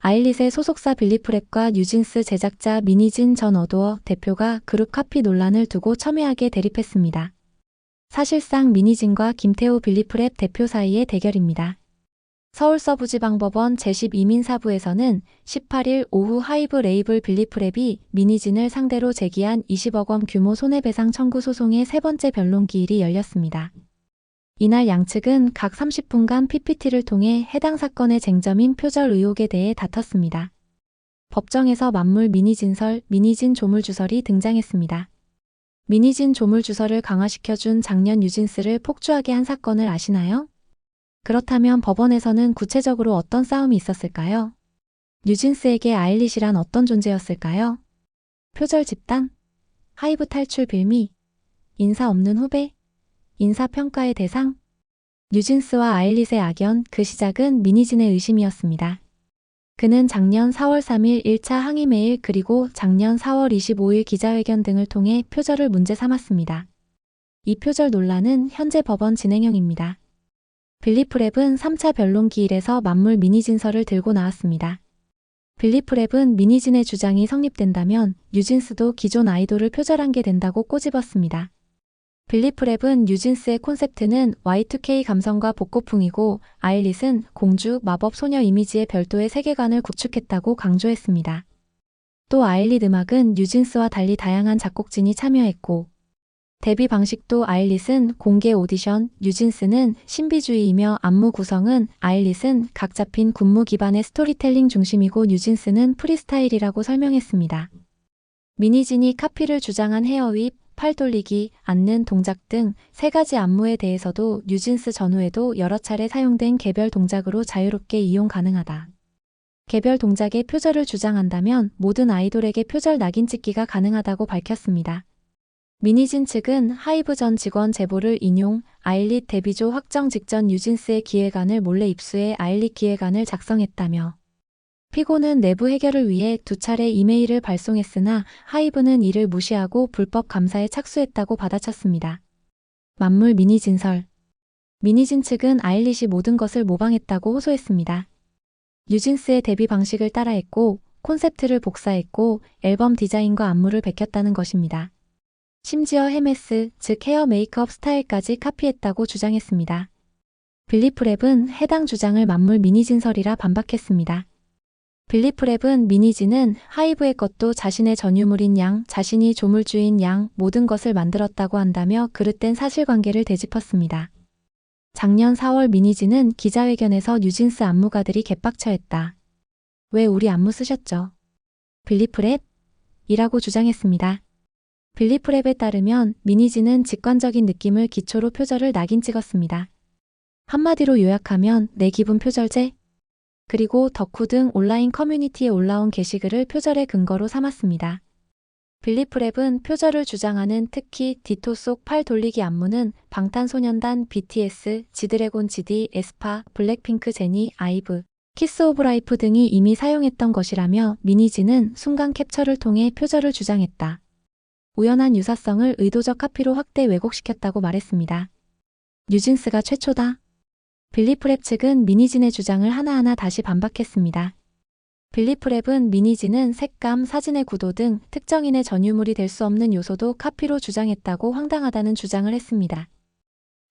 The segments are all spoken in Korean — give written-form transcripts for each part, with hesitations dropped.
아일릿의 소속사 빌리프랩과 뉴진스 제작자 미니진 전 어도어 대표가 그룹 카피 논란을 두고 첨예하게 대립했습니다. 사실상 미니진과 김태호 빌리프랩 대표 사이의 대결입니다. 서울서부지방법원 제12민사부에서는 18일 오후 하이브 레이블 빌리프랩이 미니진을 상대로 제기한 20억 원 규모 손해배상 청구 소송의 세 번째 변론 기일이 열렸습니다. 이날 양측은 각 30분간 PPT를 통해 해당 사건의 쟁점인 표절 의혹에 대해 다퉜습니다. 법정에서 만물 미니진설, 미니진 조물주설이 등장했습니다. 미니진 조물주설을 강화시켜준 작년 뉴진스를 폭주하게 한 사건을 아시나요? 그렇다면 법원에서는 구체적으로 어떤 싸움이 있었을까요? 뉴진스에게 아일릿이란 어떤 존재였을까요? 표절 집단? 하이브 탈출 빌미? 인사 없는 후배? 인사평가의 대상? 뉴진스와 아일릿의 악연, 그 시작은 미니진의 의심이었습니다. 그는 작년 4월 3일 1차 항의 메일 그리고 작년 4월 25일 기자회견 등을 통해 표절을 문제 삼았습니다. 이 표절 논란은 현재 법원 진행형입니다. 빌리프랩은 3차 변론 기일에서 만물 미니진설을 들고 나왔습니다. 빌리프랩은 미니진의 주장이 성립된다면 뉴진스도 기존 아이돌을 표절한 게 된다고 꼬집었습니다. 빌리프랩은 뉴진스의 콘셉트는 Y2K 감성과 복고풍이고 아일릿은 공주, 마법, 소녀 이미지의 별도의 세계관을 구축했다고 강조했습니다. 또 아일릿 음악은 뉴진스와 달리 다양한 작곡진이 참여했고 데뷔 방식도 아일릿은 공개 오디션, 뉴진스는 신비주의이며 안무 구성은 아일릿은 각 잡힌 군무 기반의 스토리텔링 중심이고 뉴진스는 프리스타일이라고 설명했습니다. 미니진이 카피를 주장한 헤어윕, 팔 돌리기, 앉는 동작 등 세 가지 안무에 대해서도 뉴진스 전후에도 여러 차례 사용된 개별 동작으로 자유롭게 이용 가능하다. 개별 동작의 표절을 주장한다면 모든 아이돌에게 표절 낙인 찍기가 가능하다고 밝혔습니다. 미니진 측은 하이브 전 직원 제보를 인용, 아일릿 데뷔조 확정 직전 뉴진스의 기획안을 몰래 입수해 아일릿 기획안을 작성했다며 피고는 내부 해결을 위해 2차례 이메일을 발송했으나 하이브는 이를 무시하고 불법 감사에 착수했다고 받아쳤습니다. 만물 미니진설. 미니진 측은 아일릿이 모든 것을 모방했다고 호소했습니다. 뉴진스의 데뷔 방식을 따라했고 콘셉트를 복사했고 앨범 디자인과 안무를 베꼈다는 것입니다. 심지어 헤메스, 즉 헤어 메이크업 스타일까지 카피했다고 주장했습니다. 빌리프랩은 해당 주장을 만물 미니진설이라 반박했습니다. 빌리프랩은 미니진은 하이브의 것도 자신의 전유물인 양, 자신이 조물주인 양 모든 것을 만들었다고 한다며 그릇된 사실관계를 되짚었습니다. 작년 4월 미니진은 기자회견에서 뉴진스 안무가들이 개빡쳐했다. 왜 우리 안무 쓰셨죠? 빌리프랩? 이라고 주장했습니다. 빌리프랩에 따르면 미니진은 직관적인 느낌을 기초로 표절을 낙인 찍었습니다. 한마디로 요약하면 내 기분 표절제? 그리고 덕후 등 온라인 커뮤니티에 올라온 게시글을 표절의 근거로 삼았습니다. 빌리프랩은 표절을 주장하는 특히 디토 속 팔 돌리기 안무는 방탄소년단 BTS, 지드래곤 GD, 에스파, 블랙핑크 제니, 아이브, 키스 오브 라이프 등이 이미 사용했던 것이라며 미니진은 순간 캡처를 통해 표절을 주장했다. 우연한 유사성을 의도적 카피로 확대 왜곡시켰다고 말했습니다. 뉴진스가 최초다. 빌리프랩 측은 미니진의 주장을 하나하나 다시 반박했습니다. 빌리프랩은 미니진은 색감, 사진의 구도 등 특정인의 전유물이 될 수 없는 요소도 카피로 주장했다고 황당하다는 주장을 했습니다.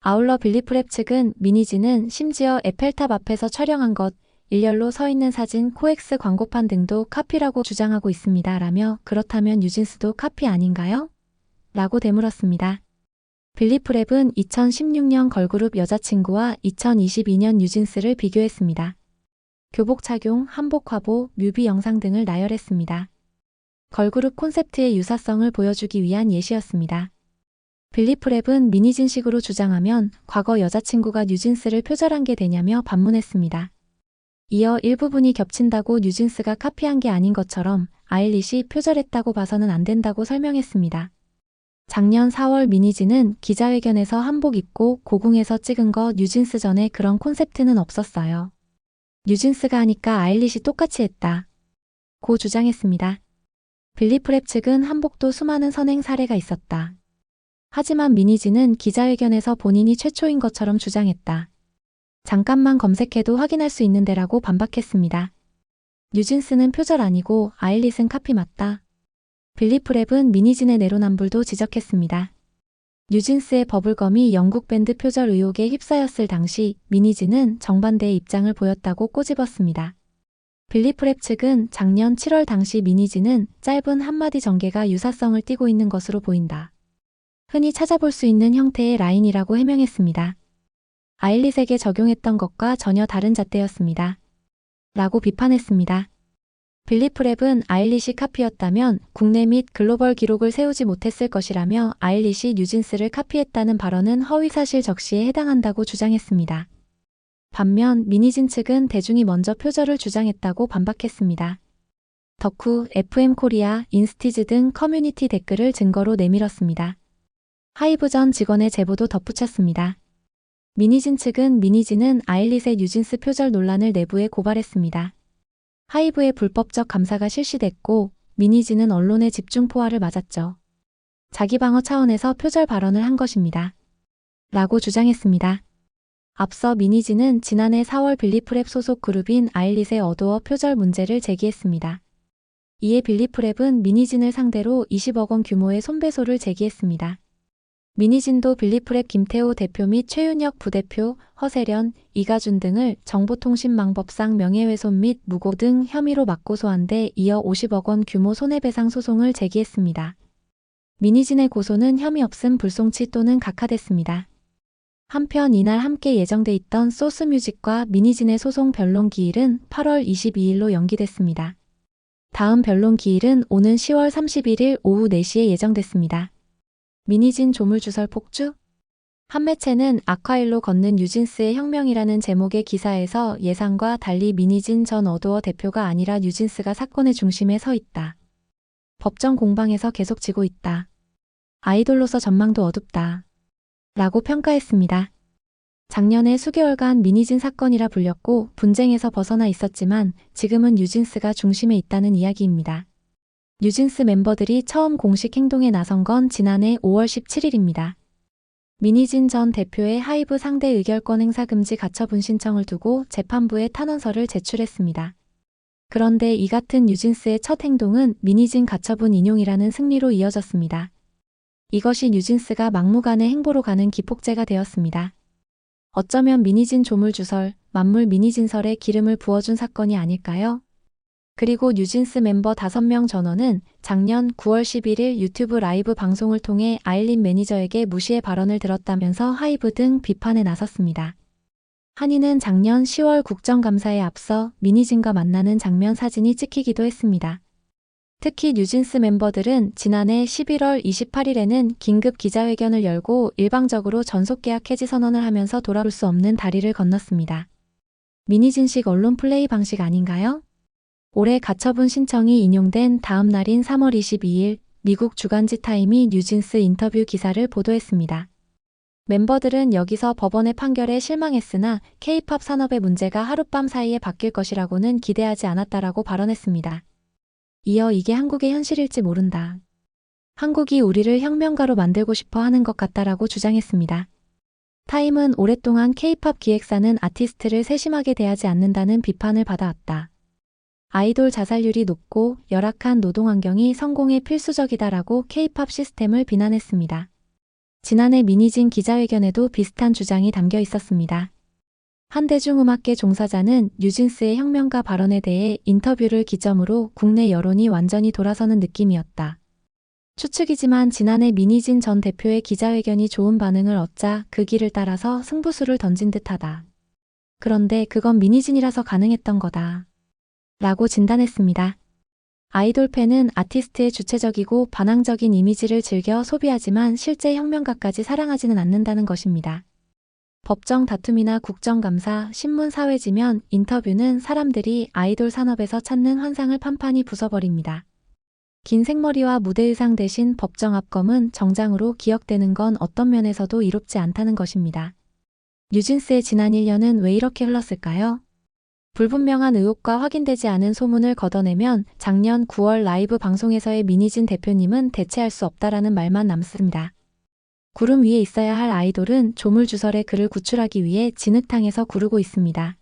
아울러 빌리프랩 측은 미니진은 심지어 에펠탑 앞에서 촬영한 것, 일렬로 서 있는 사진, 코엑스 광고판 등도 카피라고 주장하고 있습니다. 라며 그렇다면 뉴진스도 카피 아닌가요? 라고 되물었습니다. 빌리프랩은 2016년 걸그룹 여자친구와 2022년 뉴진스를 비교했습니다. 교복 착용, 한복 화보, 뮤비 영상 등을 나열했습니다. 걸그룹 콘셉트의 유사성을 보여주기 위한 예시였습니다. 빌리프랩은 미니진식으로 주장하면 과거 여자친구가 뉴진스를 표절한 게 되냐며 반문했습니다. 이어 일부분이 겹친다고 뉴진스가 카피한 게 아닌 것처럼 아일릿이 표절했다고 봐서는 안 된다고 설명했습니다. 작년 4월 미니진은 기자회견에서 한복 입고 고궁에서 찍은 거 뉴진스 전에 그런 콘셉트는 없었어요. 뉴진스가 하니까 아일릿이 똑같이 했다. 고 주장했습니다. 빌리프랩 측은 한복도 수많은 선행 사례가 있었다. 하지만 미니진은 기자회견에서 본인이 최초인 것처럼 주장했다. 잠깐만 검색해도 확인할 수 있는데라고 반박했습니다. 뉴진스는 표절 아니고 아일릿은 카피 맞다. 빌리프랩은 미니진의 내로남불도 지적했습니다. 뉴진스의 버블검이 영국 밴드 표절 의혹에 휩싸였을 당시 미니진은 정반대의 입장을 보였다고 꼬집었습니다. 빌리프랩 측은 작년 7월 당시 미니진은 짧은 한마디 전개가 유사성을 띠고 있는 것으로 보인다. 흔히 찾아볼 수 있는 형태의 라인이라고 해명했습니다. 아일릿에게 적용했던 것과 전혀 다른 잣대였습니다. 라고 비판했습니다. 빌리프랩은 아일릿이 카피였다면 국내 및 글로벌 기록을 세우지 못했을 것이라며 아일릿이 뉴진스를 카피했다는 발언은 허위사실 적시에 해당한다고 주장했습니다. 반면 미니진 측은 대중이 먼저 표절을 주장했다고 반박했습니다. 덕후, FM 코리아, 인스티즈 등 커뮤니티 댓글을 증거로 내밀었습니다. 하이브 전 직원의 제보도 덧붙였습니다. 미니진 측은 미니진은 아일릿의 뉴진스 표절 논란을 내부에 고발했습니다. 하이브의 불법적 감사가 실시됐고 미니진은 언론의 집중 포화를 맞았죠. 자기 방어 차원에서 표절 발언을 한 것입니다. 라고 주장했습니다. 앞서 미니진은 지난해 4월 빌리프랩 소속 그룹인 아일릿의 어도어 표절 문제를 제기했습니다. 이에 빌리프랩은 미니진을 상대로 20억 원 규모의 손배소를 제기했습니다. 미니진도 빌리프랩 김태호 대표 및 최윤혁 부대표, 허세련, 이가준 등을 정보통신망법상 명예훼손 및 무고 등 혐의로 맞고소한 데 이어 50억 원 규모 손해배상 소송을 제기했습니다. 미니진의 고소는 혐의 없음 불송치 또는 각하됐습니다. 한편 이날 함께 예정돼 있던 소스뮤직과 미니진의 소송 변론 기일은 8월 22일로 연기됐습니다. 다음 변론 기일은 오는 10월 31일 오후 4시에 예정됐습니다. 미니진 조물주설 폭주? 한 매체는 아쿠아일로 걷는 뉴진스의 혁명이라는 제목의 기사에서 예상과 달리 미니진 전 어도어 대표가 아니라 뉴진스가 사건의 중심에 서 있다. 법정 공방에서 계속 지고 있다. 아이돌로서 전망도 어둡다. 라고 평가했습니다. 작년에 수개월간 미니진 사건이라 불렸고 분쟁에서 벗어나 있었지만 지금은 뉴진스가 중심에 있다는 이야기입니다. 뉴진스 멤버들이 처음 공식 행동에 나선 건 지난해 5월 17일입니다. 미니진 전 대표의 하이브 상대 의결권 행사 금지 가처분 신청을 두고 재판부에 탄원서를 제출했습니다. 그런데 이 같은 뉴진스의 첫 행동은 미니진 가처분 인용이라는 승리로 이어졌습니다. 이것이 뉴진스가 막무가내 행보로 가는 기폭제가 되었습니다. 어쩌면 미니진 조물주설, 만물 미니진설에 기름을 부어준 사건이 아닐까요? 그리고 뉴진스 멤버 5명 전원은 작년 9월 11일 유튜브 라이브 방송을 통해 아일릿 매니저에게 무시의 발언을 들었다면서 하이브 등 비판에 나섰습니다. 한이는 작년 10월 국정감사에 앞서 미니진과 만나는 장면 사진이 찍히기도 했습니다. 특히 뉴진스 멤버들은 지난해 11월 28일에는 긴급 기자회견을 열고 일방적으로 전속계약 해지 선언을 하면서 돌아올 수 없는 다리를 건넜습니다. 미니진식 언론 플레이 방식 아닌가요? 올해 가처분 신청이 인용된 다음 날인 3월 22일 미국 주간지 타임이 뉴진스 인터뷰 기사를 보도했습니다. 멤버들은 여기서 법원의 판결에 실망했으나 K-팝 산업의 문제가 하룻밤 사이에 바뀔 것이라고는 기대하지 않았다라고 발언했습니다. 이어 이게 한국의 현실일지 모른다. 한국이 우리를 혁명가로 만들고 싶어 하는 것 같다라고 주장했습니다. 타임은 오랫동안 K-팝 기획사는 아티스트를 세심하게 대하지 않는다는 비판을 받아왔다. 아이돌 자살률이 높고 열악한 노동환경이 성공에 필수적이다라고 K-팝 시스템을 비난했습니다. 지난해 미니진 기자회견에도 비슷한 주장이 담겨 있었습니다. 한 대중음악계 종사자는 뉴진스의 혁명가 발언에 대해 인터뷰를 기점으로 국내 여론이 완전히 돌아서는 느낌이었다. 추측이지만 지난해 미니진 전 대표의 기자회견이 좋은 반응을 얻자 그 길을 따라서 승부수를 던진 듯하다. 그런데 그건 미니진이라서 가능했던 거다. 라고 진단했습니다. 아이돌 팬은 아티스트의 주체적이고 반항적인 이미지를 즐겨 소비하지만 실제 혁명가까지 사랑하지는 않는다는 것입니다. 법정 다툼이나 국정감사, 신문 사회지면, 인터뷰는 사람들이 아이돌 산업에서 찾는 환상을 판판히 부숴버립니다. 긴 생머리와 무대 의상 대신 법정 앞검은 정장으로 기억되는 건 어떤 면에서도 이롭지 않다는 것입니다. 뉴진스의 지난 1년은 왜 이렇게 흘렀을까요? 불분명한 의혹과 확인되지 않은 소문을 걷어내면 작년 9월 라이브 방송에서의 미니진 대표님은 대체할 수 없다라는 말만 남습니다. 구름 위에 있어야 할 아이돌은 조물주설의 그를 구출하기 위해 진흙탕에서 구르고 있습니다.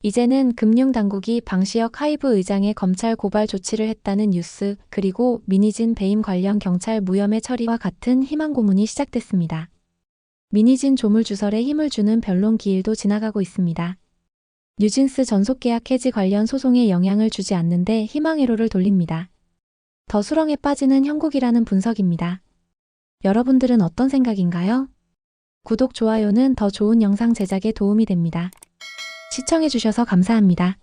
이제는 금융당국이 방시혁 하이브 의장의 검찰 고발 조치를 했다는 뉴스, 그리고 민희진 배임 관련 경찰 무혐의 처리와 같은 희망 고문이 시작됐습니다. 민희진 조물주설에 힘을 주는 변론 기일도 지나가고 있습니다. 뉴진스 전속계약 해지 관련 소송에 영향을 주지 않는데 희망회로를 돌립니다. 더 수렁에 빠지는 형국이라는 분석입니다. 여러분들은 어떤 생각인가요? 구독, 좋아요는 더 좋은 영상 제작에 도움이 됩니다. 시청해주셔서 감사합니다.